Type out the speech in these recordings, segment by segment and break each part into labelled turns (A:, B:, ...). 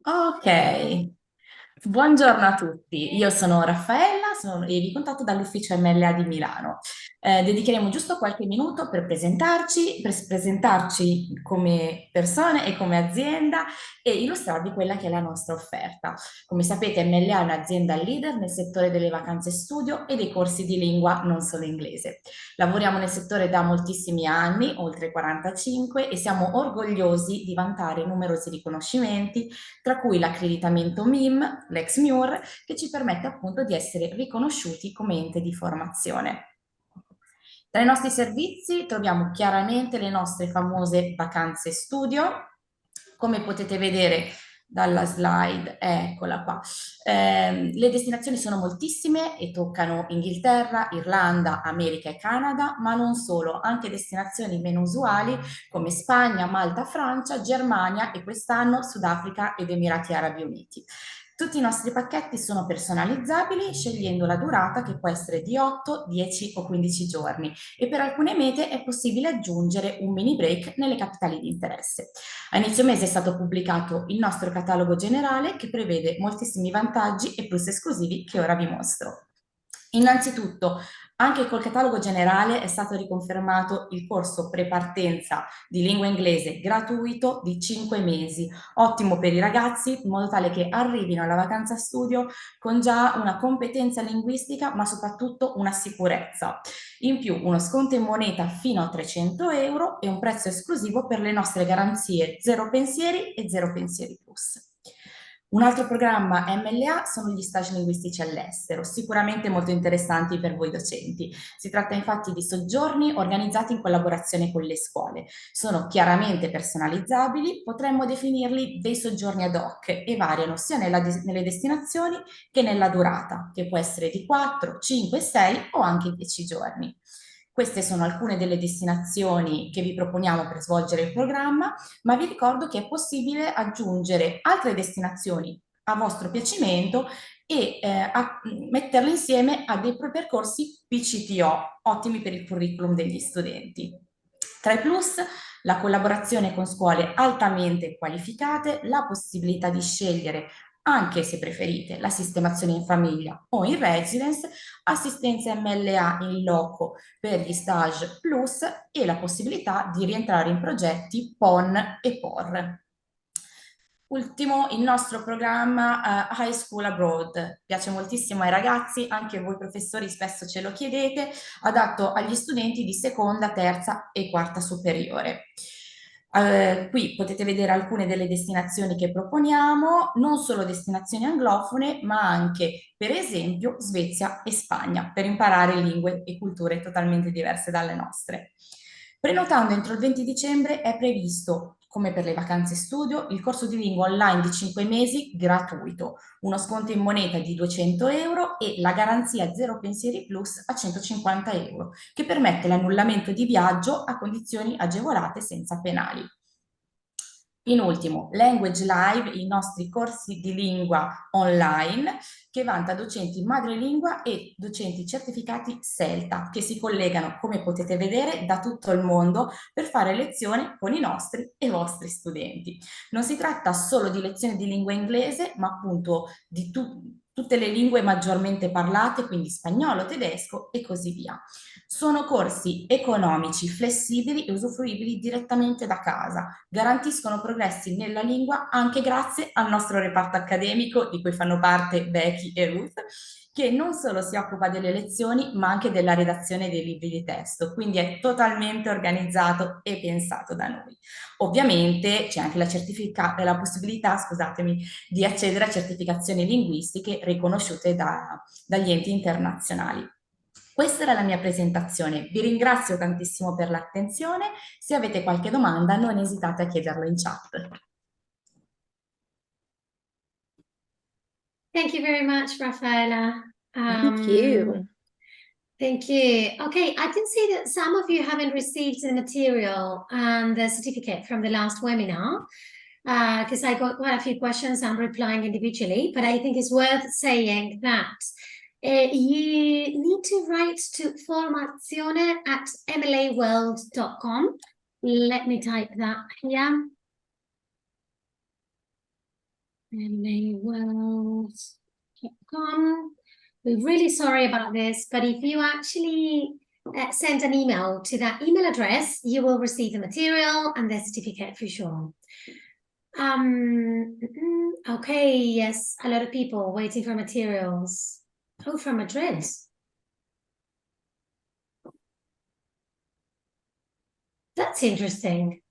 A: Ok, buongiorno a tutti. Io sono Raffaella e vi contatto dall'ufficio MLA di Milano. Dedicheremo giusto qualche minuto per presentarci come persone e come azienda e illustrarvi quella che è la nostra offerta. Come sapete, MLA è un'azienda leader nel settore delle vacanze studio e dei corsi di lingua non solo inglese. Lavoriamo nel settore da moltissimi anni, oltre 45, e siamo orgogliosi di vantare numerosi riconoscimenti tra cui l'accreditamento MIM, l'ex MIUR, che ci permette appunto di essere riconosciuti come ente di formazione. Tra i nostri servizi troviamo chiaramente le nostre famose vacanze studio. Come potete vedere dalla slide, eccola qua. Le destinazioni sono moltissime e toccano Inghilterra, Irlanda, America e Canada, ma non solo, anche destinazioni meno usuali come Spagna, Malta, Francia, Germania e quest'anno Sudafrica ed Emirati Arabi Uniti. Tutti i nostri pacchetti sono personalizzabili scegliendo la durata che può essere di 8, 10 o 15 giorni e per alcune mete è possibile aggiungere un mini break nelle capitali di interesse. A inizio mese è stato pubblicato il nostro catalogo generale che prevede moltissimi vantaggi e plus esclusivi che ora vi mostro. Innanzitutto, anche col catalogo generale è stato riconfermato il corso prepartenza di lingua inglese gratuito di 5 mesi, ottimo per i ragazzi in modo tale che arrivino alla vacanza studio con già una competenza linguistica, ma soprattutto una sicurezza. In più, uno sconto in moneta fino a 300 euro e un prezzo esclusivo per le nostre garanzie Zero Pensieri e Zero Pensieri Plus. Un altro programma MLA sono gli stage linguistici all'estero, sicuramente molto interessanti per voi docenti. Si tratta infatti di soggiorni organizzati in collaborazione con le scuole. Sono chiaramente personalizzabili, potremmo definirli dei soggiorni ad hoc e variano sia nelle destinazioni che nella durata, che può essere di 4, 5, 6 o anche 10 giorni. Queste sono alcune delle destinazioni che vi proponiamo per svolgere il programma, ma vi ricordo che è possibile aggiungere altre destinazioni a vostro piacimento e metterle insieme a dei percorsi PCTO, ottimi per il curriculum degli studenti. Tra i plus, la collaborazione con scuole altamente qualificate, la possibilità di scegliere, anche se preferite, la sistemazione in famiglia o in residence, assistenza MLA in loco per gli stage plus e la possibilità di rientrare in progetti PON e POR. Ultimo, il nostro programma High School Abroad. Piace moltissimo ai ragazzi, anche voi professori spesso ce lo chiedete, adatto agli studenti di seconda, terza e quarta superiore. Qui potete vedere alcune delle destinazioni che proponiamo, non solo destinazioni anglofone, ma anche, per esempio, Svezia e Spagna, per imparare lingue e culture totalmente diverse dalle nostre. Prenotando entro il 20 dicembre è previsto, come per le vacanze studio, il corso di lingua online di 5 mesi gratuito, uno sconto in moneta di 200 euro e la garanzia Zero Pensieri Plus a 150 euro, che permette l'annullamento di viaggio a condizioni agevolate senza penali. In ultimo, Language Live, i nostri corsi di lingua online che vanta docenti madrelingua e docenti certificati SELTA che si collegano, come potete vedere, da tutto il mondo per fare lezione con i nostri e vostri studenti. Non si tratta solo di lezioni di lingua inglese, ma appunto di tutte le lingue maggiormente parlate, quindi spagnolo, tedesco e così via. Sono corsi economici, flessibili e usufruibili direttamente da casa, garantiscono progressi nella lingua anche grazie al nostro reparto accademico di cui fanno parte Becky e Ruth, che non solo si occupa delle lezioni, ma anche della redazione dei libri di testo, quindi è totalmente organizzato e pensato da noi. Ovviamente c'è anche la possibilità, scusatemi, di accedere a certificazioni linguistiche riconosciute dagli enti internazionali. Questa era la mia presentazione. Vi ringrazio tantissimo per l'attenzione. Se avete qualche domanda, non esitate a chiederlo in chat.
B: Thank you very much, Rafaela.
C: Thank you.
B: Thank you. Okay, I can see that some of you haven't received the material and the certificate from the last webinar because I got quite a few questions. I'm replying individually, but I think it's worth saying that you need to write to formazione@mlaworld.com. Let me type that here. MLAworld.com. We're really sorry about this, but if you actually send an email to that email address, you will receive the material and the certificate for sure. Okay, yes, a lot of people waiting for materials. Oh, from Madrid. That's interesting.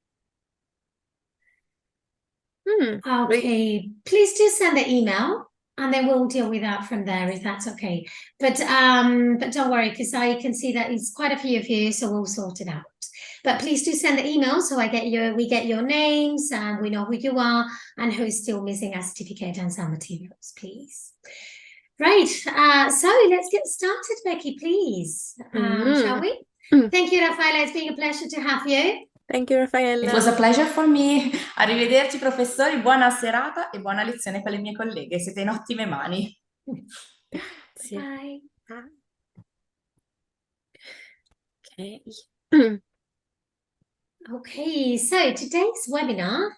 B: Okay, please do send the email and then we'll deal with that from there if that's okay. But don't worry, because I can see that it's quite a few of you, so we'll sort it out. But please do send the email so we get your names and we know who you are and who is still missing a certificate and some materials, please. Right, so let's get started, Becky, please. Shall we? Thank you, Raffaella. It's been a pleasure to have you.
C: Thank you, Raffaella.
A: It was a pleasure for me. Arrivederci, professori, buona serata e buona lezione per le mie colleghe. Siete in ottime mani.
B: Bye.
C: Okay.
B: Okay, so today's webinar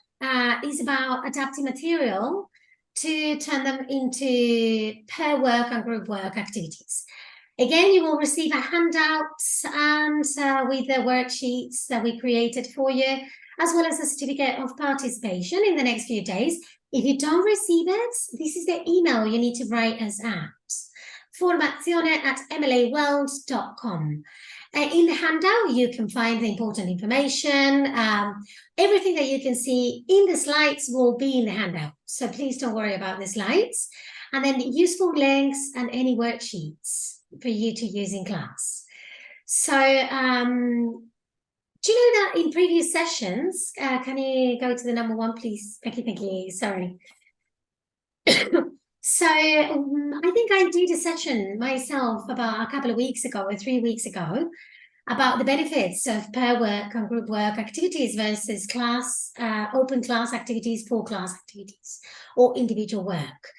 B: is about adapting material to turn them into pair work and group work activities. Again, you will receive a handout and with the worksheets that we created for you, as well as a certificate of participation in the next few days. If you don't receive it, this is the email you need to write us at formazione@mlaworld.com. In the handout, you can find the important information. Everything that you can see in the slides will be in the handout. So please don't worry about the slides. And then useful links and any worksheets for you to use in class. So do you know that in previous sessions, can you go to the number 1, please? Becky, thank you. Sorry. So I think I did a session myself about a couple of weeks ago or 3 weeks ago about the benefits of pair work and group work activities versus class, open class activities, full class activities, or individual work.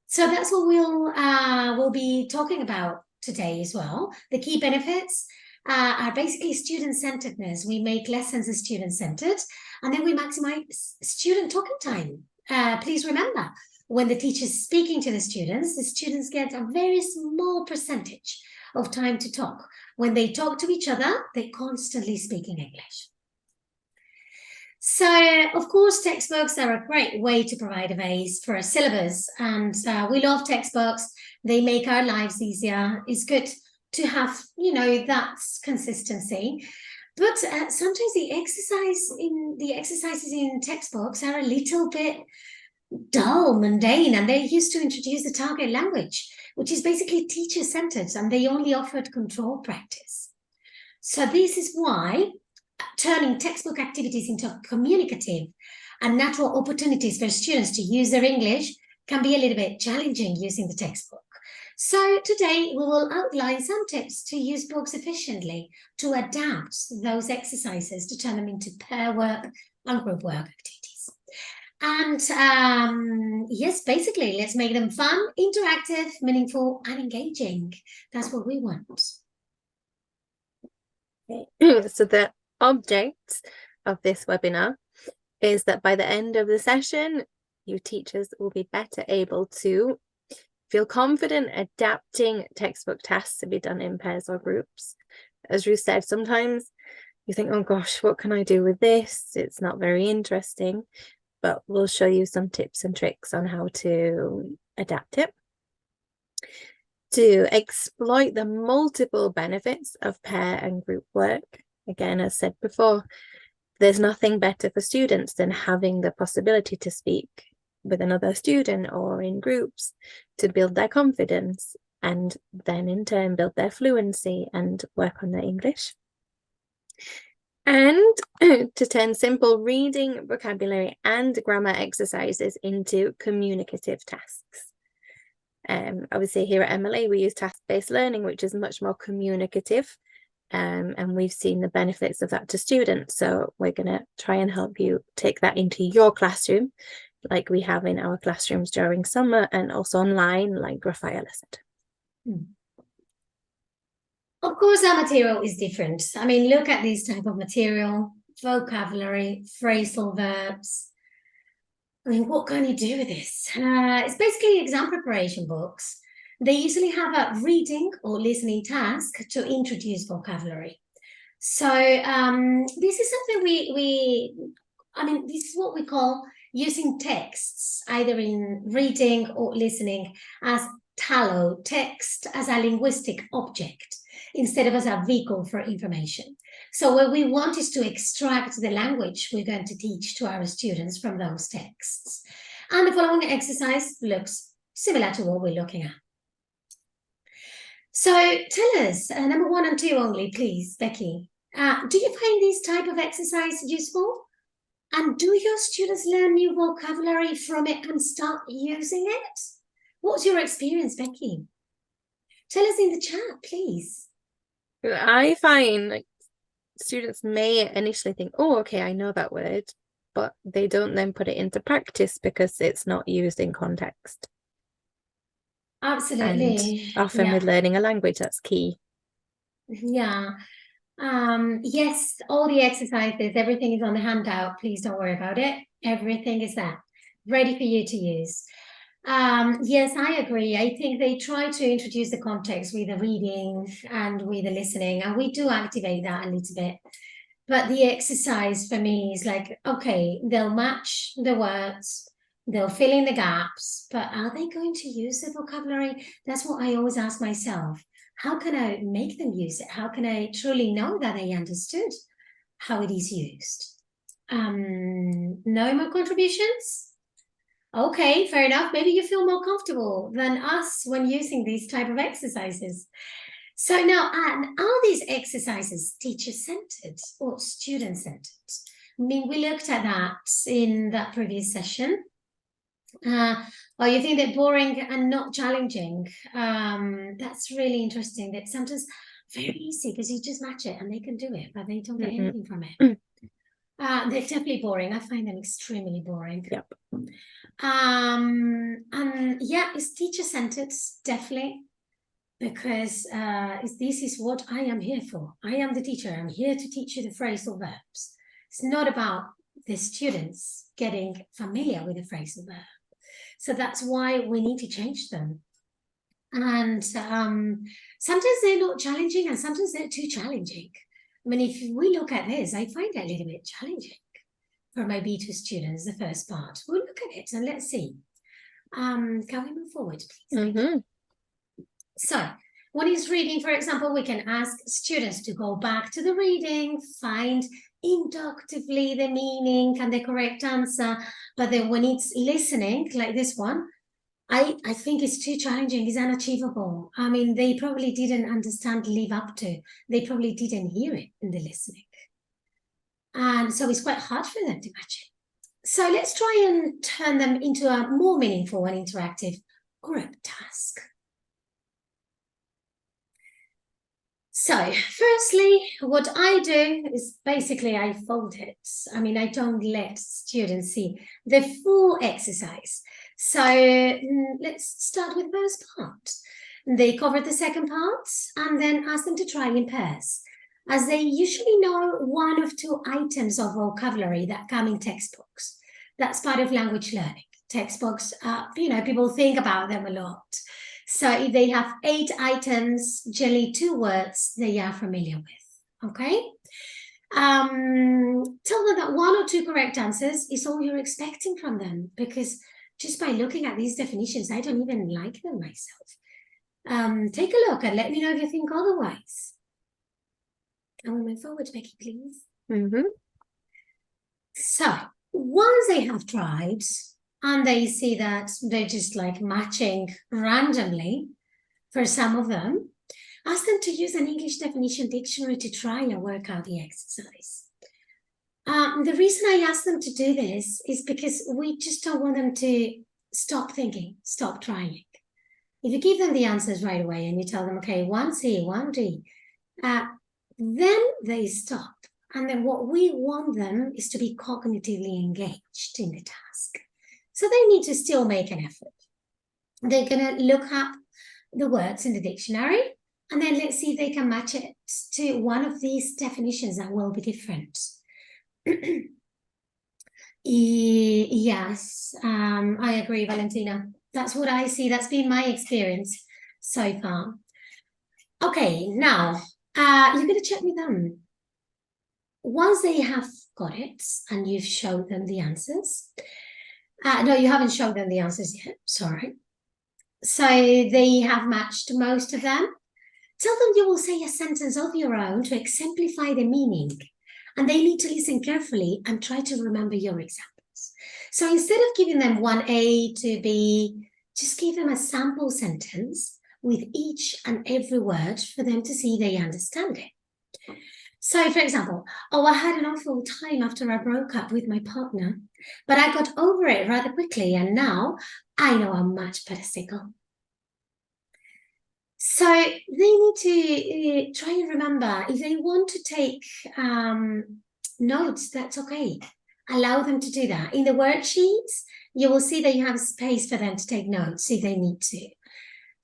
B: So that's what we'll be talking about today as well. The key benefits are basically student-centeredness. We make lessons as student-centered, and then we maximize student talking time. Please remember, when the teacher is speaking to the students get a very small percentage of time to talk. When they talk to each other, they constantly speak in English. So, of course, textbooks are a great way to provide a base for a syllabus, and we love textbooks. They make our lives easier. It's good to have, that consistency. But sometimes the exercises in textbooks are a little bit dull, mundane, and they used to introduce the target language, which is basically teacher-centered, and they only offered control practice. So this is why turning textbook activities into communicative and natural opportunities for students to use their English can be a little bit challenging using the textbook. So today we will outline some tips to use books efficiently to adapt those exercises to turn them into pair work and group work activities. And yes, basically, let's make them fun, interactive, meaningful, and engaging. That's what we want.
C: Okay. So the object of this webinar is that by the end of the session, you teachers will be better able to feel confident adapting textbook tasks to be done in pairs or groups. As Ruth said, sometimes you think, oh gosh, what can I do with this? It's not very interesting, but we'll show you some tips and tricks on how to adapt it. To exploit the multiple benefits of pair and group work. Again, as said before, there's nothing better for students than having the possibility to speak with another student or in groups to build their confidence and then in turn build their fluency and work on their English. And to turn simple reading, vocabulary and grammar exercises into communicative tasks. Obviously here at MLA we use task-based learning, which is much more communicative, and we've seen the benefits of that to students, so we're going to try and help you take that into your classroom like we have in our classrooms during summer and also online, like Raffaella said.
B: Of course our material is different. I mean, look at this type of material: vocabulary, phrasal verbs, I mean, what can you do with this? It's basically exam preparation books. They usually have a reading or listening task to introduce vocabulary. So this is something this is what we call using texts, either in reading or listening, as tallow, text as a linguistic object instead of as a vehicle for information. So what we want is to extract the language we're going to teach to our students from those texts. And the following exercise looks similar to what we're looking at. So tell us, number 1 and 2 only, please, Becky. Do you find these type of exercise useful? And do your students learn new vocabulary from it and start using it? What's your experience, Becky? Tell us in the chat, please.
C: I find like students may initially think, oh, okay, I know that word, but they don't then put it into practice because it's not used in context.
B: Absolutely.
C: And often with learning a language, that's key.
B: Yeah. Yes, all the exercises, everything is on the handout. Please don't worry about it. Everything is there, ready for you to use. Yes, I agree. I think they try to introduce the context with the reading and with the listening, and we do activate that a little bit. But the exercise for me is like, okay, they'll match the words, they'll fill in the gaps, but are they going to use the vocabulary? That's what I always ask myself. How can I make them use it? How can I truly know that they understood how it is used? No more contributions? Okay, fair enough. Maybe you feel more comfortable than us when using these type of exercises. So now, are these exercises teacher-centered or student-centered? I mean, we looked at that in that previous session. Or you think they're boring and not challenging? That's really interesting. That sometimes very easy because you just match it and they can do it, but they don't get anything from it. They're definitely boring. I find them extremely boring.
C: Yep.
B: And yeah, it's teacher-centered, definitely, because this is what I am here for. I am the teacher. I'm here to teach you the phrasal verbs. It's not about the students getting familiar with the phrasal verb. So that's why we need to change them. And sometimes they're not challenging and sometimes they're too challenging. I mean, if we look at this, I find it a little bit challenging for my B2 students, the first part. We'll look at it and let's see. Can we move forward, please?
C: Mm-hmm.
B: So when he's reading, for example, we can ask students to go back to the reading, find inductively the meaning and the correct answer. But then when it's listening, like this one, I think it's too challenging, it's unachievable. I mean, they probably didn't understand live up to. They probably didn't hear it in the listening. And so it's quite hard for them to match it. So let's try and turn them into a more meaningful and interactive group task. So firstly, what I do is basically I fold it. I mean, I don't let students see the full exercise. So let's start with the first part. They cover the second part and then ask them to try in pairs, as they usually know 1 or 2 items of vocabulary that come in textbooks. That's part of language learning. Textbooks, people think about them a lot. So if they have 8 items, generally 2 words they are familiar with, okay? Tell them that 1 or 2 correct answers is all you're expecting from them, because just by looking at these definitions, I don't even like them myself. Take a look and let me know if you think otherwise. Can we move forward, Becky, please?
C: Mm-hmm.
B: So once they have tried, and they see that they're just like matching randomly for some of them, ask them to use an English definition dictionary to try and work out the exercise. The reason I ask them to do this is because we just don't want them to stop thinking, stop trying. If you give them the answers right away and you tell them, okay, 1C, 1D, then they stop. And then what we want them is to be cognitively engaged in the task. So they need to still make an effort. They're going to look up the words in the dictionary, and then let's see if they can match it to one of these definitions that will be different. If Yes, I agree, Valentina. That's what I see. That's been my experience so far. Okay, now you're going to check with them. Once they have got it and you've showed them the answers. No, you haven't showed them the answers yet. Sorry. So they have matched most of them. Tell them you will say a sentence of your own to exemplify the meaning. And they need to listen carefully and try to remember your examples. So instead of giving them one A to B, just give them a sample sentence with each and every word for them to see they understand it. So, for example, oh, I had an awful time after I broke up with my partner, but I got over it rather quickly, and now I know I'm much better single. So they need to try and remember. If they want to take notes, that's okay. Allow them to do that. In the worksheets, you will see that you have space for them to take notes if they need to.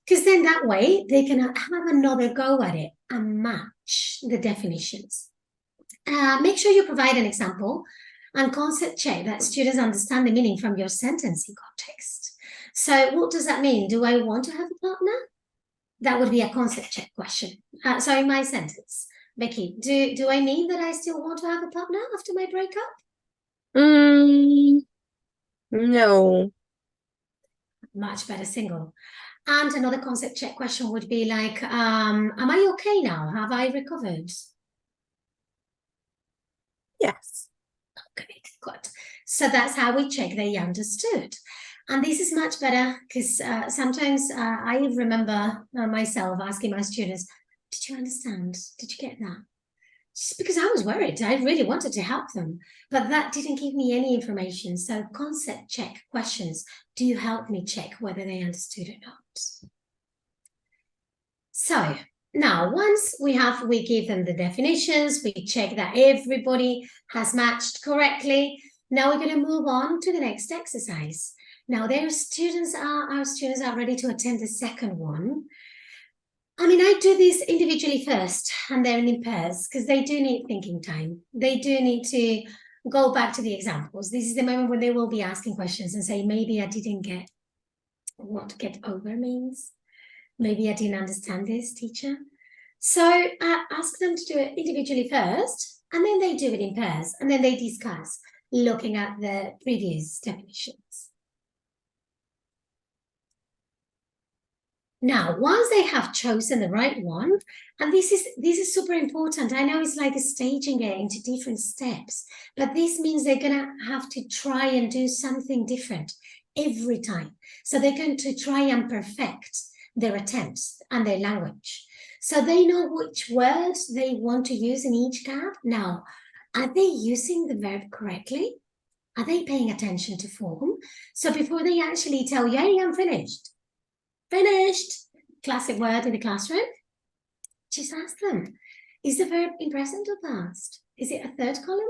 B: Because then that way they can have another go at it and match the definitions. Make sure you provide an example and concept check that students understand the meaning from your sentence in context. So what does that mean? Do I want to have a partner? That would be a concept check question. Sorry, my sentence. Becky, do I mean that I still want to have a partner after my breakup?
C: No.
B: Much better single. And another concept check question would be like, am I okay now? Have I recovered?
C: Yes.
B: Okay, good. So that's how we check they understood. And this is much better because sometimes I remember myself asking my students, did you understand? Did you get that? Just because I was worried. I really wanted to help them, but that didn't give me any information. So concept check questions do help me check whether they understood or not. So now, once we give them the definitions, we check that everybody has matched correctly. Now we're going to move on to the next exercise. Now our students are ready to attend the second one. I mean, I do this individually first and then in pairs because they do need thinking time. They do need to go back to the examples. This is the moment when they will be asking questions and say, maybe I didn't get what get over means. Maybe I didn't understand this, teacher. So ask them to do it individually first, and then they do it in pairs, and then they discuss looking at the previous definitions. Now, once they have chosen the right one, and this is super important. I know it's like staging it into different steps, but this means they're going to have to try and do something different every time. So they're going to try and perfect their attempts and their language. So they know which words they want to use in each gap. Now, are they using the verb correctly? Are they paying attention to form? So before they actually tell you, hey, I'm finished, classic word in the classroom, just ask them, is the verb in present or past? Is it a third column?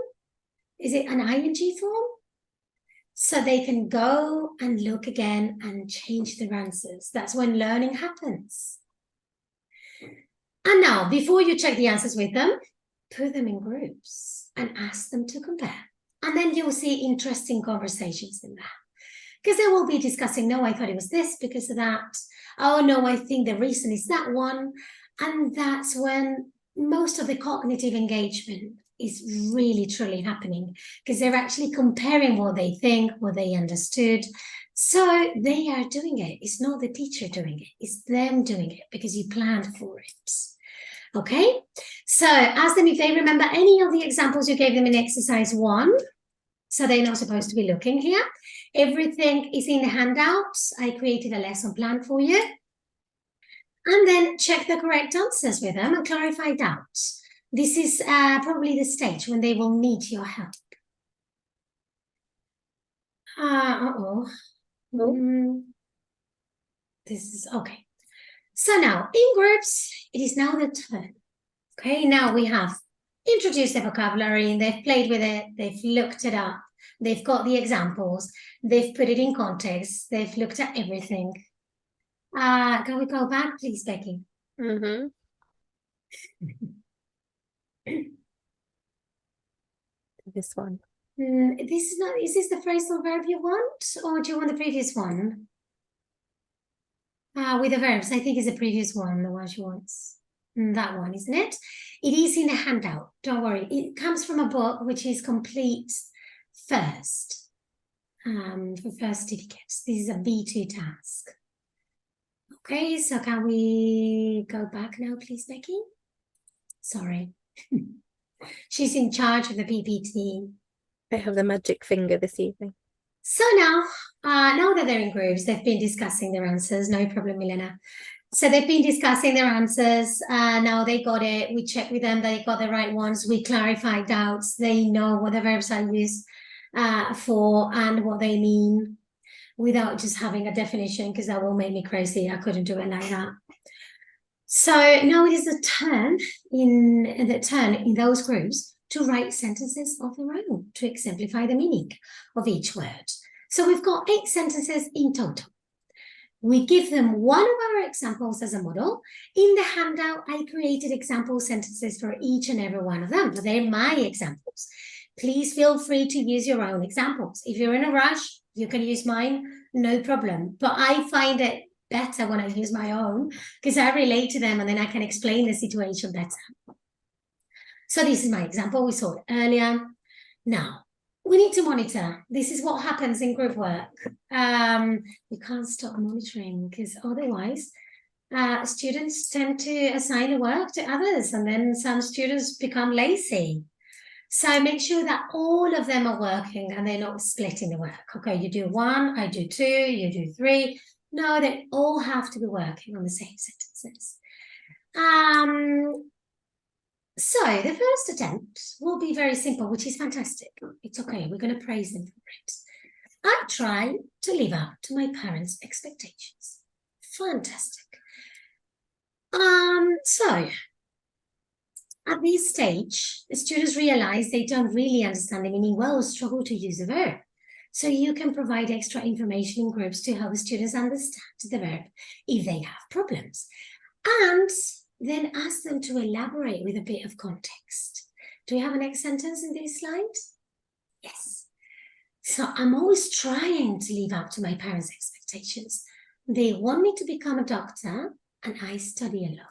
B: Is it an ing form? So they can go and look again and change their answers. That's when learning happens. And now, before you check the answers with them, put them in groups and ask them to compare. And then you'll see interesting conversations in that. Because they will be discussing, no, I thought it was this because of that. Oh, no, I think the reason is that one. And that's when most of the cognitive engagement is really, truly happening because they're actually comparing what they think, what they understood. So they are doing it. It's not the teacher doing it. It's them doing it because you planned for it. Okay, so ask them if they remember any of the examples you gave them in exercise 1. So they're not supposed to be looking here. Everything is in the handouts. I created a lesson plan for you. And then check the correct answers with them and clarify doubts. This is probably the stage when they will need your help. This is okay. So now in groups, it is now the turn. Okay, now we have introduced the vocabulary, they've played with it, they've looked it up, they've got the examples, they've put it in context, they've looked at everything. Can we go back, please, Becky?
C: This one.
B: This is not, is this the phrasal verb you want, or do you want the previous one? With the verbs, I think it's the previous one, the one she wants. That one, isn't it? It is in the handout, don't worry. It comes from a book which is complete first, for first certificates. This is a B2 task. Okay, so can we go back now, please, Becky? Sorry. She's in charge of the PPT.
C: I have the magic finger this evening.
B: So now that they're in groups, they've been discussing their answers. No problem, Milena. So they've been discussing their answers. Now they got it. We checked with them. They got the right ones. We clarified doubts. They know what the verbs are used for and what they mean without just having a definition, because that will make me crazy. I couldn't do it like that. So now it is the turn in those groups to write sentences of their own to exemplify the meaning of each word. So we've got 8 sentences in total. We give them one of our examples as a model. In the handout, I created example sentences for each and every one of them, but they're my examples. Please feel free to use your own examples. If you're in a rush, you can use mine, no problem. But I find it better when I use my own, because I relate to them and then I can explain the situation better. So this is my example. We saw it earlier. Now, we need to monitor. This is what happens in group work. We can't stop monitoring, because otherwise students tend to assign the work to others, and then some students become lazy. So make sure that all of them are working and they're not splitting the work. Okay, you do 1, I do 2, you do 3. No, they all have to be working on the same sentences. So the first attempt will be very simple, which is fantastic. It's okay, we're going to praise them for it. I try to live up to my parents' expectations. Fantastic. So at this stage, the students realize they don't really understand the meaning well or struggle to use the verb. So you can provide extra information in groups to help the students understand the verb if they have problems. And then ask them to elaborate with a bit of context. Do we have a next sentence in this slide? Yes. So I'm always trying to live up to my parents' expectations. They want me to become a doctor and I study a lot.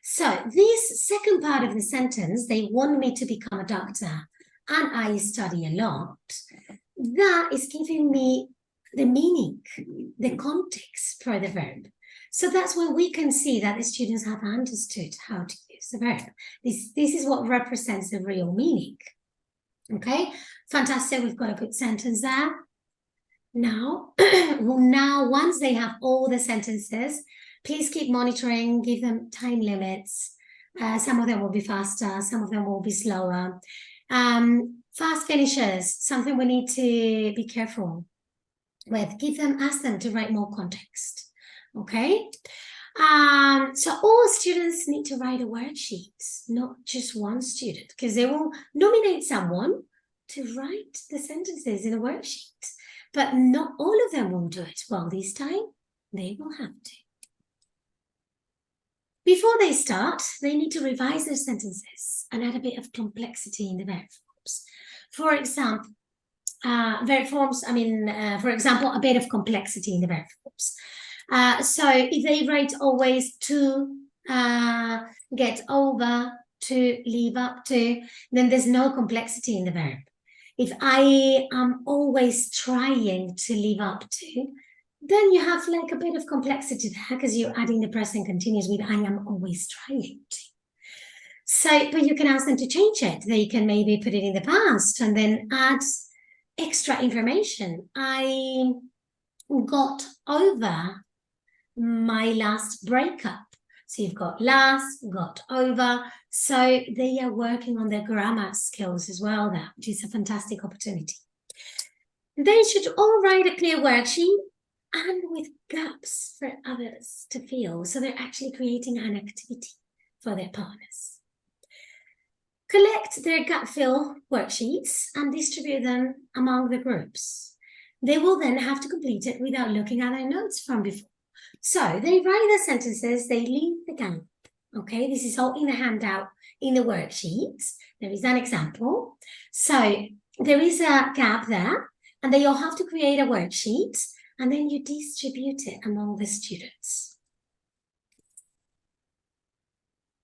B: So this second part of the sentence, they want me to become a doctor and I study a lot, that is giving me the meaning, the context for the verb. So that's when we can see that the students have understood how to use the verb. This is what represents the real meaning. Okay, fantastic. We've got a good sentence there. Now, once they have all the sentences, please keep monitoring, give them time limits. Some of them will be faster, some of them will be slower. Fast finishes, something we need to be careful with. Ask them to write more context. Okay, so all students need to write a worksheet, not just one student, because they will nominate someone to write the sentences in a worksheet, but not all of them will do it. Well, this time they will have to. Before they start, they need to revise their sentences and add a bit of complexity in the verb forms. For example, for example, a bit of complexity in the verb forms. So if they write always to, get over, to, live up to, then there's no complexity in the verb. If I am always trying to live up to, then you have like a bit of complexity there because you're adding the present continuous with I am always trying to. So, but you can ask them to change it. They can maybe put it in the past and then add extra information. I got over my last breakup. So you've got last, got over. So they are working on their grammar skills as well there, which is a fantastic opportunity. They should all write a clear worksheet and with gaps for others to fill. So they're actually creating an activity for their partners. Collect their gap fill worksheets and distribute them among the groups. They will then have to complete it without looking at their notes from before. So they write the sentences, they leave the gap. Okay, this is all in the handout, in the worksheets. There is an example. So there is a gap there, and then you'll have to create a worksheet, and then you distribute it among the students.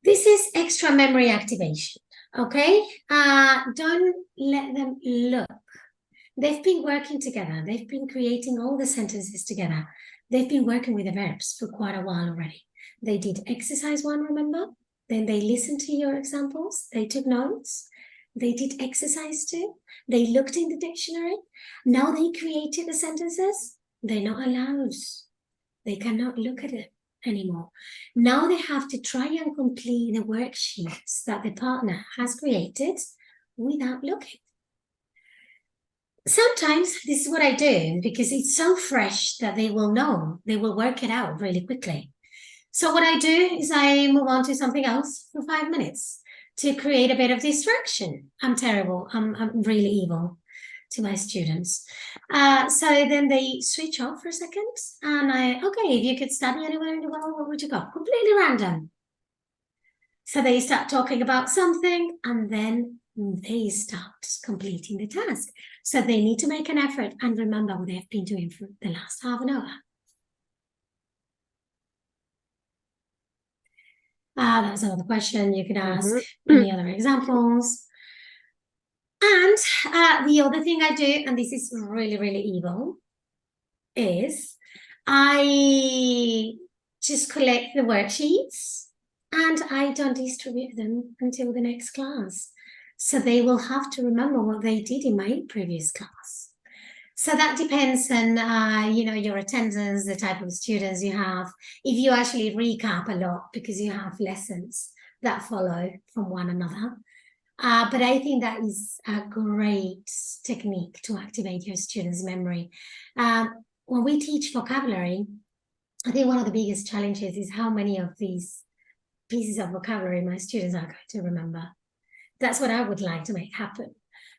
B: This is extra memory activation, okay? Don't let them look. They've been working together. They've been creating all the sentences together. They've been working with the verbs for quite a while already. They did exercise 1, remember? Then they listened to your examples. They took notes. They did exercise 2. They looked in the dictionary. Now they created the sentences. They're not allowed. They cannot look at it anymore. Now they have to try and complete the worksheets that the partner has created without looking. Sometimes this is what I do because it's so fresh that they will know, they will work it out really quickly. So what I do is I move on to something else for 5 minutes to create a bit of distraction. I'm terrible. I'm really evil to my students. So then they switch off for a second and okay, if you could study anywhere in the world, what would you go? Completely random. So they start talking about something and then they start completing the task. So they need to make an effort and remember what they've been doing for the last half an hour. That was another question you could ask. Any other examples? And the other thing I do, and this is really, really evil, is I just collect the worksheets and I don't distribute them until the next class. So they will have to remember what they did in my previous class. So that depends on, your attendance, the type of students you have. If you actually recap a lot because you have lessons that follow from one another. But I think that is a great technique to activate your students' memory. When we teach vocabulary, I think one of the biggest challenges is how many of these pieces of vocabulary my students are going to remember. That's what I would like to make happen.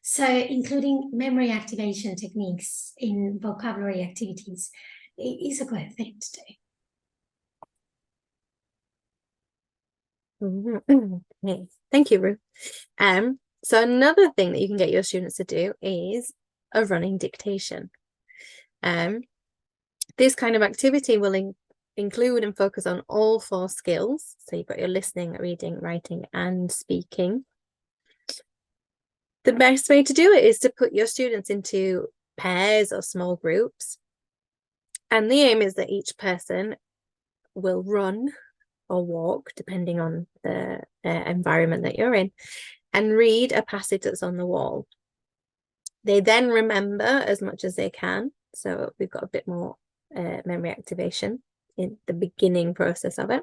B: So including memory activation techniques in vocabulary activities is a great thing to
C: do. Okay. Thank you, Ruth. So another thing that you can get your students to do is a running dictation. This kind of activity will include and focus on all 4 skills. So you've got your listening, reading, writing, and speaking. The best way to do it is to put your students into pairs or small groups. And the aim is that each person will run or walk, depending on the environment that you're in, and read a passage that's on the wall. They then remember as much as they can. So we've got a bit more memory activation in the beginning process of it.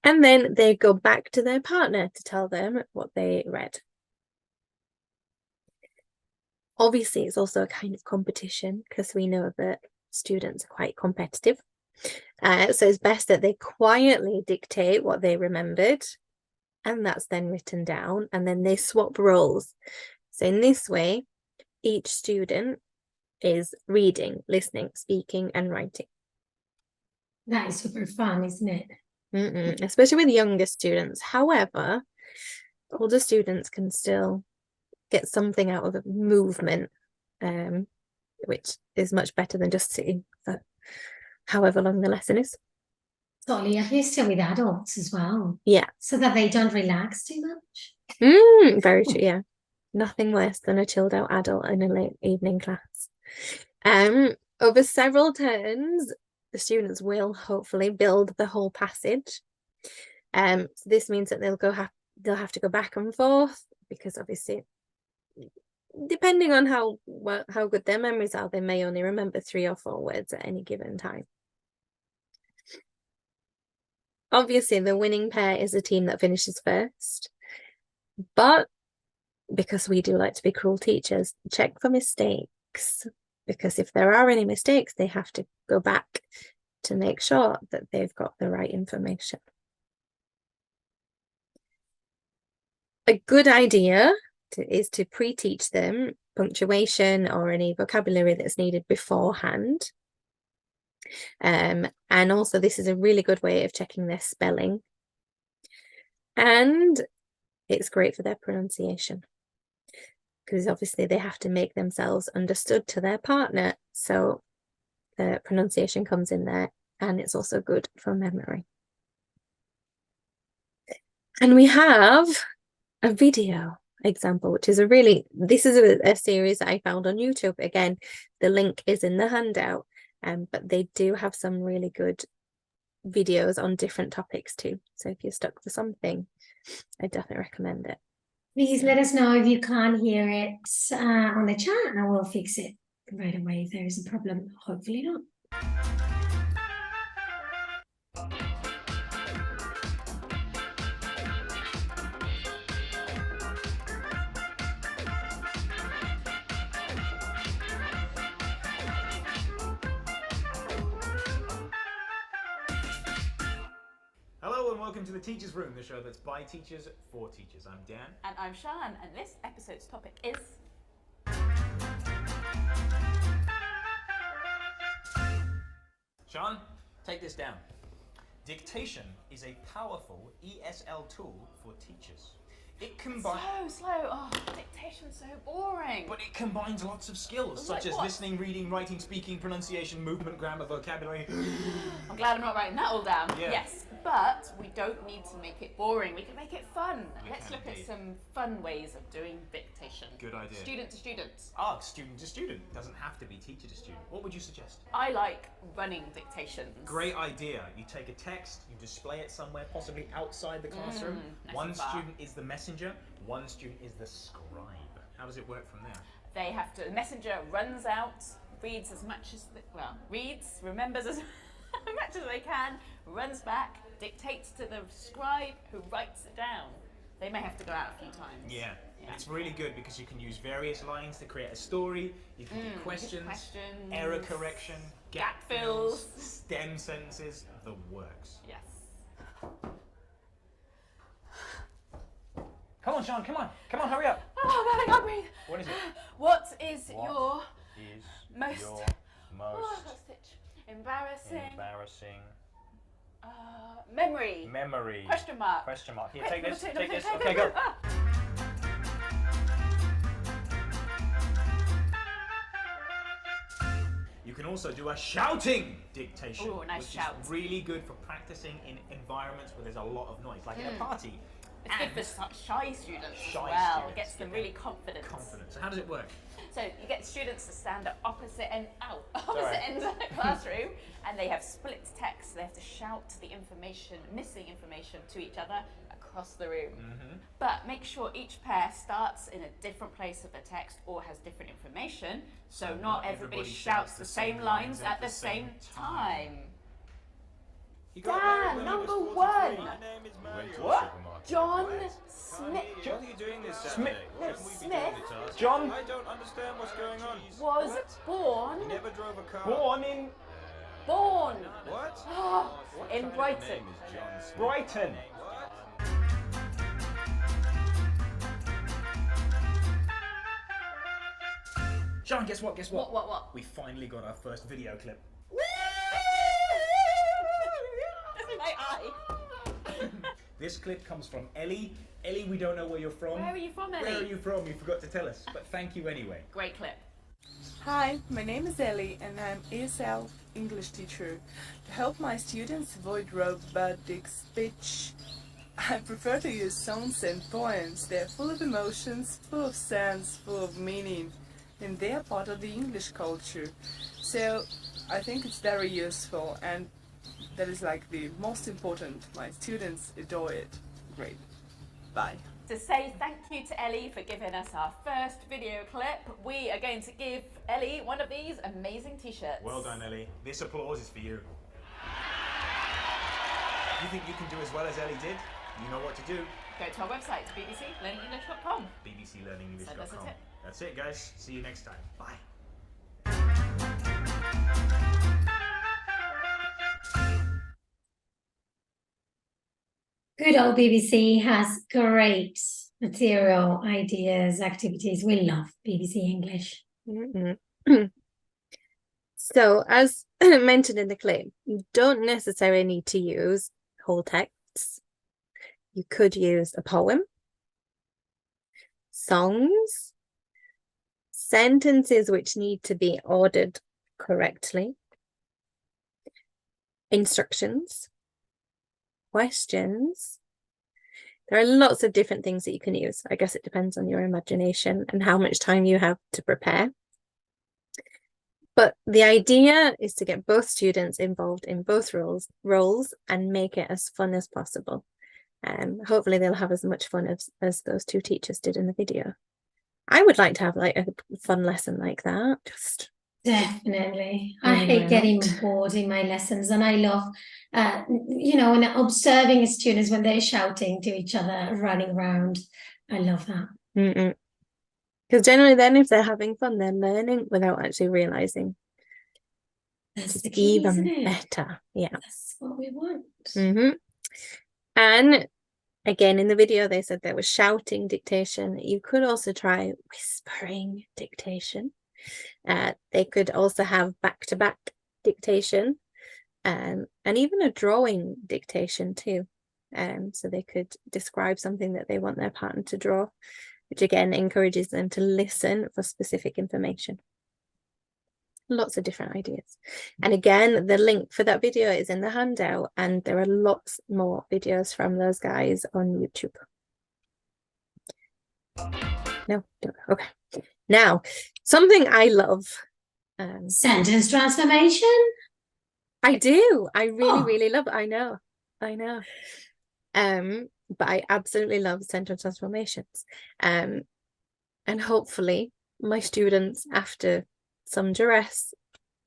C: And then they go back to their partner to tell them what they read. Obviously, it's also a kind of competition because we know that students are quite competitive. So it's best that they quietly dictate what they remembered, and that's then written down, and then they swap roles. So in this way, each student is reading, listening, speaking, and writing.
B: That is super fun, isn't it?
C: Especially with younger students. However, older students can still get something out of a movement, which is much better than just sitting for however long the lesson is.
B: Totally, at least with adults as well.
C: Yeah.
B: So that they don't relax too much.
C: Very true, yeah. Nothing worse than a chilled out adult in a late evening class. Over several turns, the students will hopefully build the whole passage. So this means that they'll have to go back and forth because obviously, depending on how good their memories are, they may only remember 3 or 4 words at any given time. Obviously, the winning pair is the team that finishes first. But because we do like to be cruel teachers, check for mistakes. Because if there are any mistakes, they have to go back to make sure that they've got the right information. A good idea is to pre-teach them punctuation or any vocabulary that's needed beforehand. And also this is a really good way of checking their spelling. And it's great for their pronunciation. because obviously they have to make themselves understood to their partner. So the pronunciation comes in there, and it's also good for memory. And we have a video example, which is this is a series that I found on YouTube. Again, the link is in the handout, but they do have some really good videos on different topics too. So if you're stuck for something, I definitely recommend it.
B: Please let us know if you can't hear it on the chat, and I will fix it right away if there is a problem. Hopefully not.
D: Hello and welcome to the Teachers Room, the show that's by teachers for teachers. I'm Dan.
E: And I'm Shan, and this episode's topic is...
D: Shan, take this down. Dictation is a powerful ESL tool for teachers. It combines...
E: So slow. Oh, dictation's so boring.
D: But it combines lots of skills, such as listening, reading, writing, speaking, pronunciation, movement, grammar, vocabulary.
E: I'm glad I'm not writing that all down.
D: Yeah.
E: Yes, but we don't need to make it boring. We can make it fun. Let's look
D: indeed.
E: at some fun ways of doing dictation.
D: Good idea.
E: Student to student.
D: Ah, student to student. Doesn't have to be teacher to student. What would you suggest?
E: I like running dictations.
D: Great idea. You take a text, you display it somewhere, possibly outside the classroom.
E: nice
D: One
E: and far.
D: student is the messenger, one student is the scribe. How does it work from there?
E: They have to, the messenger runs out, reads as much as, reads, remembers as much as they can, runs back, dictates to the scribe who writes it down. They may have to go out a few times.
D: Yeah. It's really good because you can use various lines to create a story. You can do questions, error correction, gap fills, stem sentences, the works.
E: Yes.
D: Come on, Sean, come on, hurry up.
E: Oh, I can't breathe.
D: What is it?
E: What is your
D: Is
E: most,
D: your
E: oh,
D: most
E: I've got a stitch. Embarrassing
D: embarrassing
E: memory?
D: memory?
E: Question mark.
D: Question mark. Here,
E: Quick,
D: take this,
E: number
D: take
E: two,
D: this.
E: number
D: Okay,
E: two,
D: go.
E: Ah.
D: You can also do a shouting dictation,
E: Ooh, nice
D: which
E: shout.
D: is really good for practicing in environments where there's a lot of noise, like at a party.
E: It's good for shy students
D: Shy
E: as well.
D: students,
E: Gets them
D: yeah.
E: really confident.
D: So how does it work?
E: So you get students to stand at opposite ends of
D: Sorry.
E: the classroom, and they have split text. They have to shout the information, missing information, to each other across the room. But make sure each pair starts in a different place of the text or has different information, so not everybody shouts the same lines at the same time. Dan, number one.
D: What?
E: John Smith.
D: What are you doing this Saturday?
E: Smith
D: John
F: I don't understand what's going on.
E: was born
F: Never drove a car.
D: born in
F: What?
E: in Brighton.
F: Name is John Smith.
D: Brighton.
F: What?
D: Sean, guess what?
E: What?
D: We finally got our first video clip.
E: That's in my eye.
D: This clip comes from Ellie. Ellie, we don't know where you're from.
E: Where are you from, Ellie?
D: Where are you from? You forgot to tell us, but thank you anyway.
E: Great clip.
G: Hi, my name is Ellie and I'm ESL English teacher. To help my students avoid robotic speech, I prefer to use songs and poems. They're full of emotions, full of sense, full of meaning, and they are part of the English culture. So I think it's very useful, and that is like the most important. My students adore it. Great. Bye.
E: To say thank you to Ellie for giving us our first video clip, we are going to give Ellie one of these amazing t-shirts.
D: Well done, Ellie. This applause is for you. If you think you can do as well as Ellie did, you know what to do.
E: Go to our website, bbclearningenglish.com.
D: bbclearningenglish.com.
E: So that's it.
D: That's it, guys. See you next time. Bye.
B: Good old BBC has great material, ideas, activities. We love BBC English.
C: So, as mentioned in the clip, you don't necessarily need to use whole texts. You could use a poem, songs, sentences which need to be ordered correctly, instructions, questions. There are lots of different things that you can use. I guess it depends on your imagination and how much time you have to prepare. But the idea is to get both students involved in both roles and make it as fun as possible. Hopefully they'll have as much fun as those two teachers did in the video. I would like to have like a fun lesson like that. Just
B: Definitely. I
C: running
B: hate getting
C: around.
B: bored in my lessons, and I love, and observing students when they're shouting to each other, running around. I love that.
C: Because generally then if they're having fun, they're learning without actually realizing.
B: That's
C: It's
B: the key,
C: even
B: isn't it?
C: better. Yeah.
B: That's what we want.
C: And again, in the video, they said there was shouting dictation. You could also try whispering dictation. They could also have back-to-back dictation, and even a drawing dictation too. So they could describe something that they want their partner to draw, which again encourages them to listen for specific information. Lots of different ideas. And again, the link for that video is in the handout, and there are lots more videos from those guys on YouTube. No, don't. Okay. Now, something I love.
B: Sentence transformation?
C: I do. I really,
B: Oh.
C: really love it. I know. But I absolutely love sentence transformations. And hopefully my students, after some duress,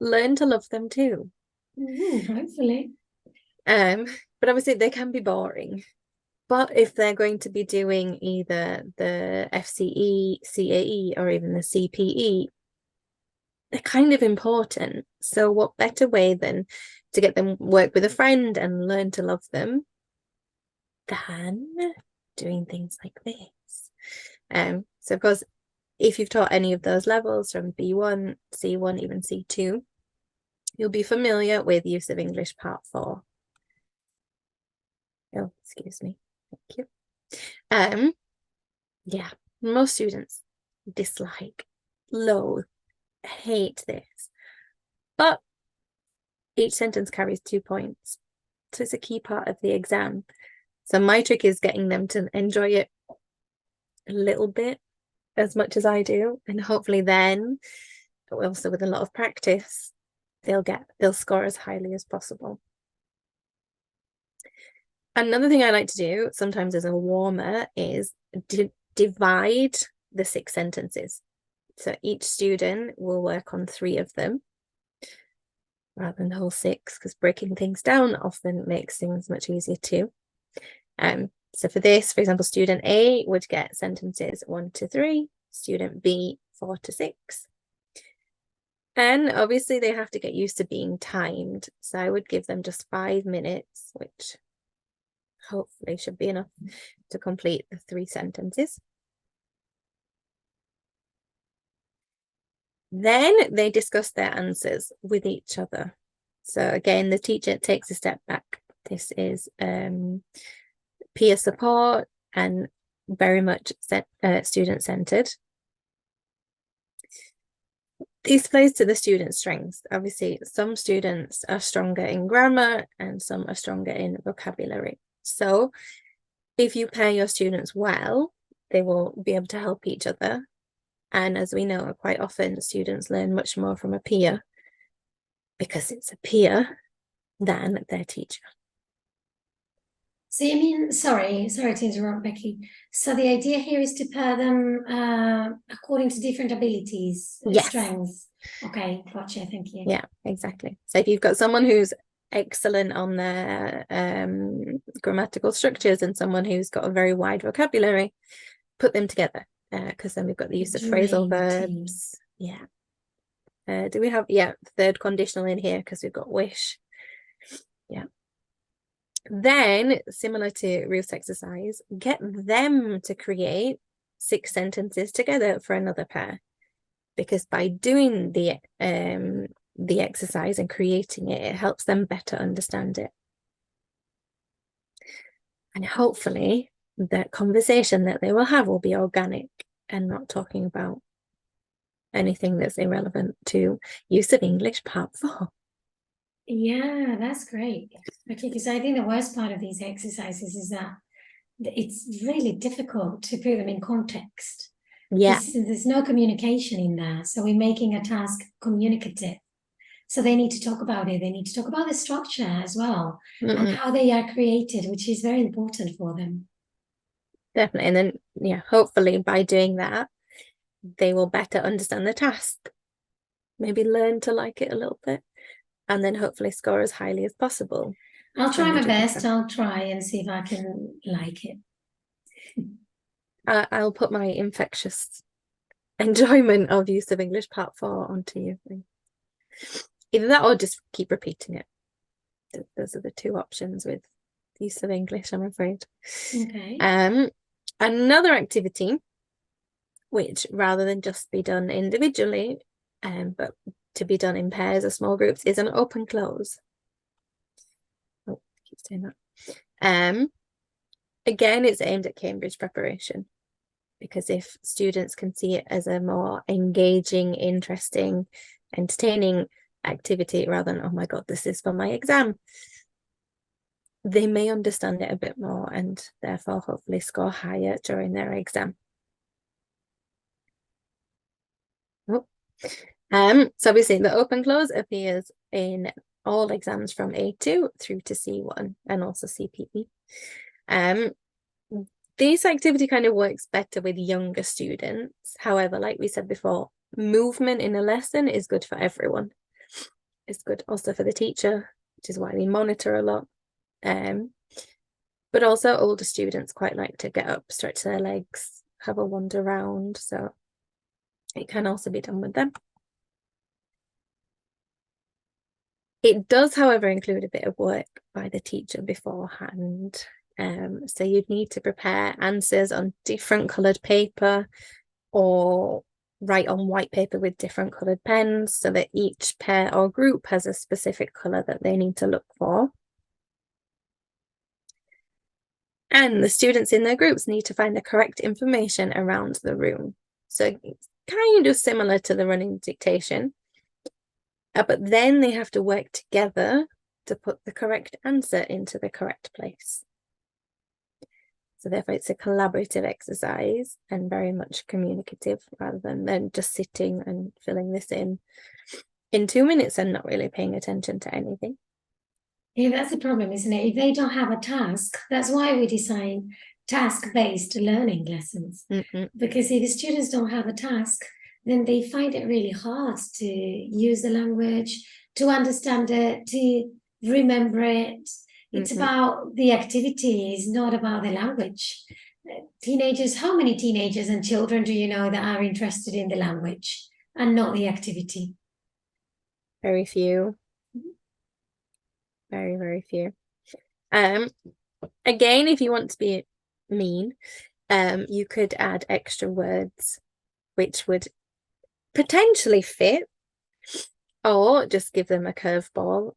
C: learn to love them too.
B: Hopefully.
C: But obviously they can be boring. But if they're going to be doing either the FCE, CAE, or even the CPE, they're kind of important. So what better way than to get them work with a friend and learn to love them than doing things like this. So of course, if you've taught any of those levels from B1, C1, even C2, you'll be familiar with use of English Part 4. Oh, excuse me. Thank you. Yeah, most students dislike, loathe, hate this. But each sentence carries 2 points. So it's a key part of the exam. So my trick is getting them to enjoy it a little bit as much as I do, and hopefully then, also with a lot of practice, they'll score as highly as possible. Another thing I like to do sometimes as a warmer is divide the 6 sentences. So each student will work on 3 of them rather than the whole 6, because breaking things down often makes things much easier too. So for this, for example, student A would get sentences 1 to 3, student B 4 to 6. And obviously they have to get used to being timed. So I would give them just 5 minutes, which hopefully should be enough to complete the 3 sentences. Then they discuss their answers with each other. So again, the teacher takes a step back. This is peer support and very much student-centered. This plays to the students' strengths. Obviously, some students are stronger in grammar and some are stronger in vocabulary. So if you pair your students well, they will be able to help each other. And as we know, quite often students learn much more from a peer because it's a peer than their teacher.
B: So you mean, sorry to interrupt, Becky. So the idea here is to pair them according to different abilities,
C: Yes.
B: strengths. Okay, gotcha, thank you.
C: Yeah, exactly. So if you've got someone who's excellent on their grammatical structures and someone who's got a very wide vocabulary, put them together, because then we've got the use of phrasal verbs. Yeah. Do we have, third conditional in here because we've got wish. Yeah. Then, similar to Ruth's exercise, get them to create 6 sentences together for another pair, because by doing the exercise and creating it, it helps them better understand it. And hopefully the conversation that they will have will be organic and not talking about anything that's irrelevant to use of English Part 4.
B: Yeah, that's great. Okay, because I think the worst part of these exercises is that it's really difficult to put them in context.
C: Yeah.
B: There's no communication in there. So we're making a task communicative. So they need to talk about it. They need to talk about the structure as well and how they are created, which is very important for them.
C: Definitely. And then, yeah, hopefully by doing that, they will better understand the task, maybe learn to like it a little bit, and then hopefully score as highly as possible.
B: I'll try my best. I'll try and see if I can like it.
C: I'll put my infectious enjoyment of use of English Part 4 onto you. Either that or just keep repeating it. Those are the two options with use of English, I'm afraid.
B: Okay.
C: Another activity, which rather than just be done individually, but to be done in pairs or small groups, is an open close. Oh, I keep saying that. Again, it's aimed at Cambridge preparation, because if students can see it as a more engaging, interesting, entertaining activity rather than, oh my God, this is for my exam, they may understand it a bit more and therefore hopefully score higher during their exam. So obviously the open close appears in all exams from A2 through to C1 and also CPE. This activity kind of works better with younger students. However, like we said before, movement in a lesson is good for everyone. It's good also for the teacher, which is why we monitor a lot. But also older students quite like to get up, stretch their legs, have a wander around. So it can also be done with them. It does, however, include a bit of work by the teacher beforehand. So you'd need to prepare answers on different coloured paper or write on white paper with different coloured pens so that each pair or group has a specific colour that they need to look for. And the students in their groups need to find the correct information around the room. So it's kind of similar to the running dictation. But then they have to work together to put the correct answer into the correct place. So therefore it's a collaborative exercise and very much communicative rather than just sitting and filling this in 2 minutes and not really paying attention to anything.
B: Yeah, that's the problem, isn't it? If they don't have a task, that's why we design task-based learning lessons. Because if the students don't have a task, then they find it really hard to use the language, to understand it, to remember it. It's about the activities, not about the language. Teenagers, how many teenagers and children do you know that are interested in the language and not the activity?
C: Very few. Very, very few. Again, if you want to be mean, you could add extra words which would potentially fit, or just give them a curveball,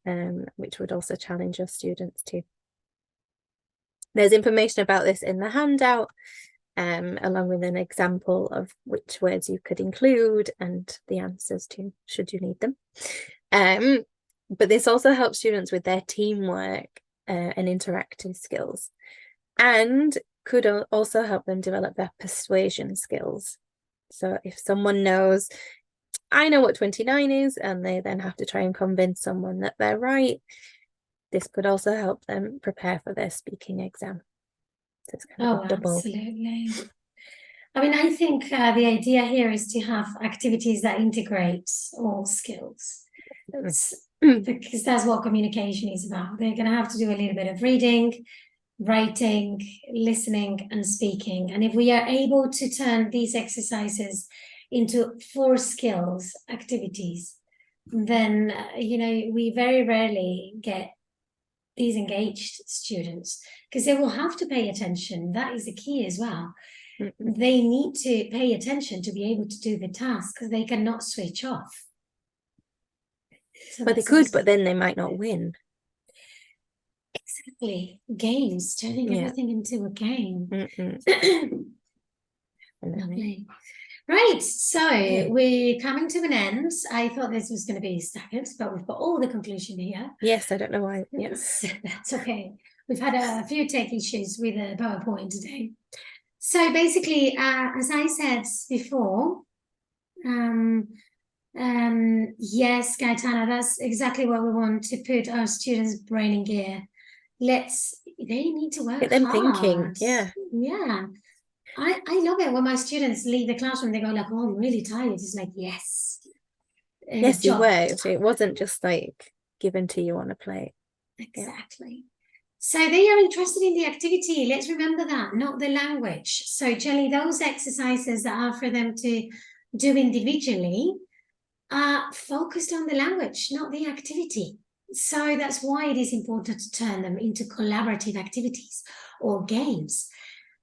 C: which would also challenge your students too. There's information about this in the handout, along with an example of which words you could include and the answers to, should you need them. But this also helps students with their teamwork and interactive skills, and could also help them develop their persuasion skills. So if someone knows, I know what 29 is, and they then have to try and convince someone that they're right, this could also help them prepare for their speaking exam. So it's kind of a double.
B: Absolutely. I mean, I think the idea here is to have activities that integrate all skills. Because that's what communication is about. They're going to have to do a little bit of reading, writing, listening, and speaking. And if we are able to turn these exercises into 4 skills activities, then, we very rarely get these engaged students, because they will have to pay attention. That is the key as well. They need to pay attention to be able to do the task, because they cannot switch off. So
C: but they could, but then they might not win.
B: Exactly. Games, turning everything into a game.
C: Lovely.
B: Right, so
C: Yeah.
B: we're coming to an end. I thought this was going to be staggered, but we've got all the conclusion here.
C: Yes, I don't know why. Yes.
B: That's okay. We've had a few tech issues with the PowerPoint today. So basically, as I said before, yes, Gaetana, that's exactly what we want to put our students' brain in gear. They need to work
C: Get them
B: hard.
C: thinking. Yeah.
B: Yeah. I love it when my students leave the classroom, they go like, oh, I'm really tired. It's like, yes.
C: Yes, you
B: job
C: were.
B: done.
C: It wasn't just like given to you on a plate.
B: Exactly. So they are interested in the activity. Let's remember that, not the language. So generally those exercises that are for them to do individually are focused on the language, not the activity. So that's why it is important to turn them into collaborative activities or games.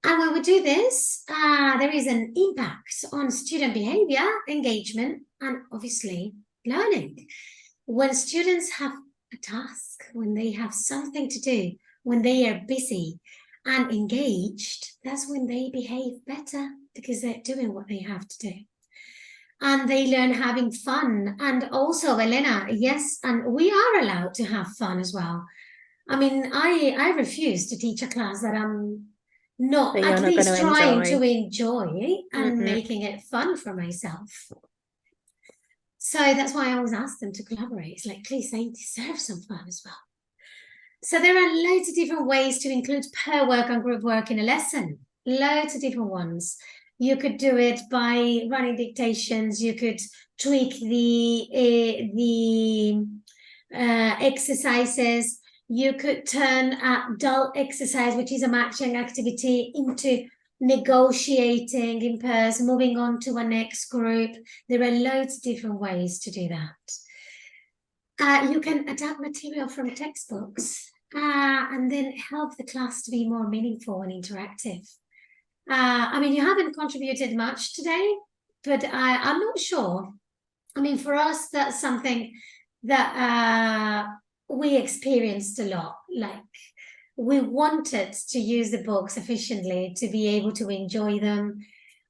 B: And when we do this, there is an impact on student behavior, engagement, and obviously learning. When students have a task, when they have something to do, when they are busy and engaged, that's when they behave better because they're doing what they have to do. And they learn having fun. And also, Elena, yes, and we are allowed to have fun as well. I mean, I refuse to teach a class that I'm not
C: That you're
B: at
C: not
B: least
C: gonna
B: trying
C: enjoy.
B: to enjoy and
C: Mm-mm.
B: making it fun for myself. So that's why I always ask them to collaborate. It's like, please, they deserve some fun as well. So there are loads of different ways to include pair work and group work in a lesson. Loads of different ones. You could do it by running dictations. You could tweak the exercises. You could turn a dull exercise, which is a matching activity, into negotiating in pairs, moving on to a next group. There are loads of different ways to do that. You can adapt material from textbooks and then help the class to be more meaningful and interactive. I mean, you haven't contributed much today, but I'm not sure. I mean, for us, that's something that we experienced a lot. Like, we wanted to use the books efficiently to be able to enjoy them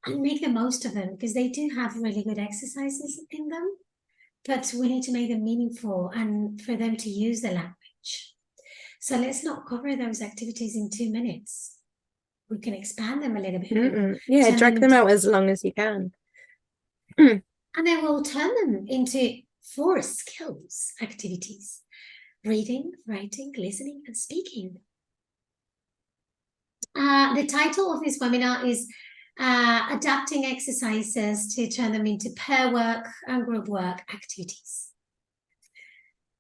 B: and make the most of them because they do have really good exercises in them. But we need to make them meaningful and for them to use the language. So let's not cover those activities in 2 minutes. We can expand them a little bit more.
C: Yeah,
B: turn
C: drag them out as long as you can.
B: And then we'll turn them into 4 skills activities: reading, writing, listening, and speaking. The title of this webinar is adapting exercises to turn them into pair work and group work activities.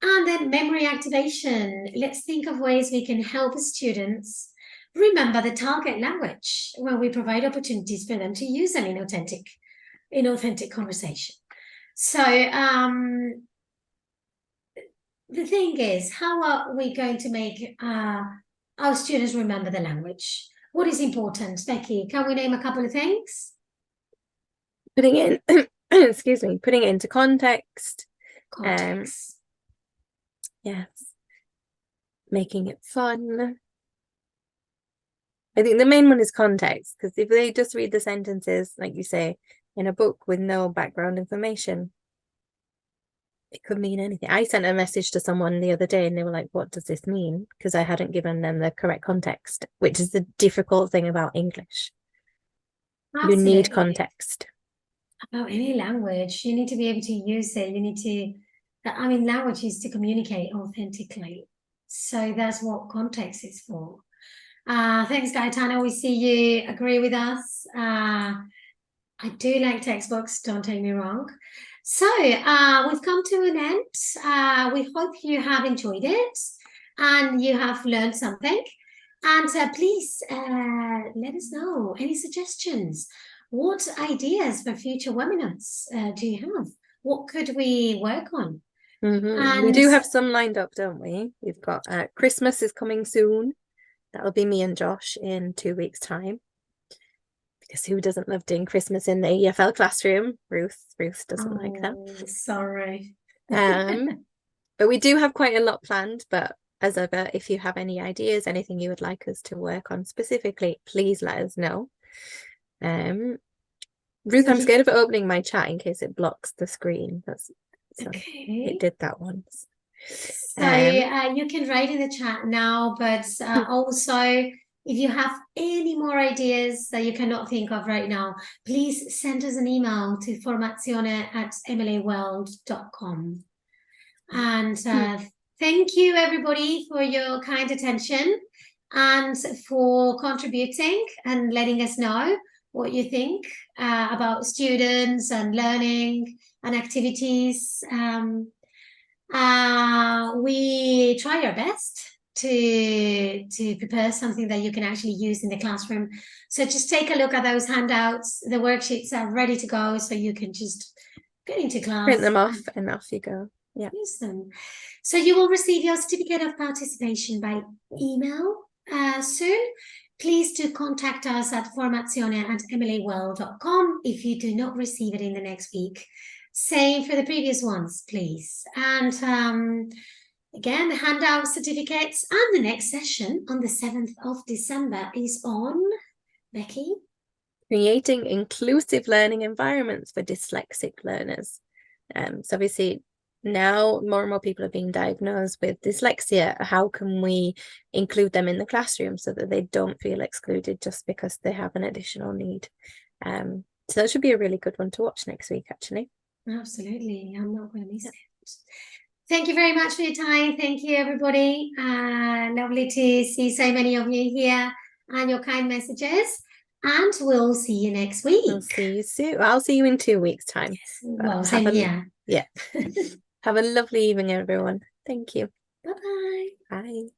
B: And then memory activation. Let's think of ways we can help students remember the target language when we provide opportunities for them to use them in authentic conversation. So the thing is, how are we going to make our students remember the language? What is important, Becky? Can we name a couple of things?
C: Putting it in, excuse me, putting it into context.
B: Context.
C: Yes. Making it fun. I think the main one is context, because if they just read the sentences, like you say, in a book with no background information, it could mean anything. I sent a message to someone the other day and they were like, what does this mean? Because I hadn't given them the correct context, which is the difficult thing about English.
B: Absolutely.
C: You need context.
B: About any language, you need to be able to use it. You need to, I mean, language is to communicate authentically. So that's what context is for. Thanks, Gaetano. We see you agree with us. I do like textbooks, don't take me wrong. So we've come to an end. We hope you have enjoyed it and you have learned something. And please let us know any suggestions. What ideas for future webinars do you have? What could we work on?
C: We do have some lined up, don't we? We've got Christmas is coming soon. That'll be me and Josh in 2 weeks' time. Because who doesn't love doing Christmas in the EFL classroom? Ruth doesn't like that.
B: Sorry.
C: But we do have quite a lot planned. But as ever, if you have any ideas, anything you would like us to work on specifically, please let us know. Ruth,
B: So
C: I'm
B: you-
C: scared of opening my chat in case it blocks the screen. So
B: Okay.
C: it did that once.
B: So you can write in the chat now, but also if you have any more ideas that you cannot think of right now, please send us an email to formazione@mlaworld.com. And thank you everybody for your kind attention and for contributing and letting us know what you think about students and learning and activities. We try our best to prepare something that you can actually use in the classroom. So just take a look at those handouts. The worksheets are ready to go, so you can just get into class.
C: Print them off and off you go. Yeah.
B: Use them. So you will receive your certificate of participation by email soon. Please do contact us at formazione@mlaworld.com if you do not receive it in the next week. Same for the previous ones, please. And again, the handout certificates and the next session on the 7th of December is on, Becky?
C: Creating inclusive learning environments for dyslexic learners. So obviously now more and more people are being diagnosed with dyslexia. How can we include them in the classroom so that they don't feel excluded just because they have an additional need? So that should be a really good one to watch next week, actually.
B: Absolutely. I'm not going to miss it. Thank you very much for your time. Thank you, everybody. Lovely to see so many of you here and your kind messages. And we'll see you next week.
C: We'll see you soon. I'll see you in 2 weeks' time.
B: Well, same here.
C: Yeah. Have a lovely evening, everyone. Thank you.
B: Bye-bye.
C: Bye.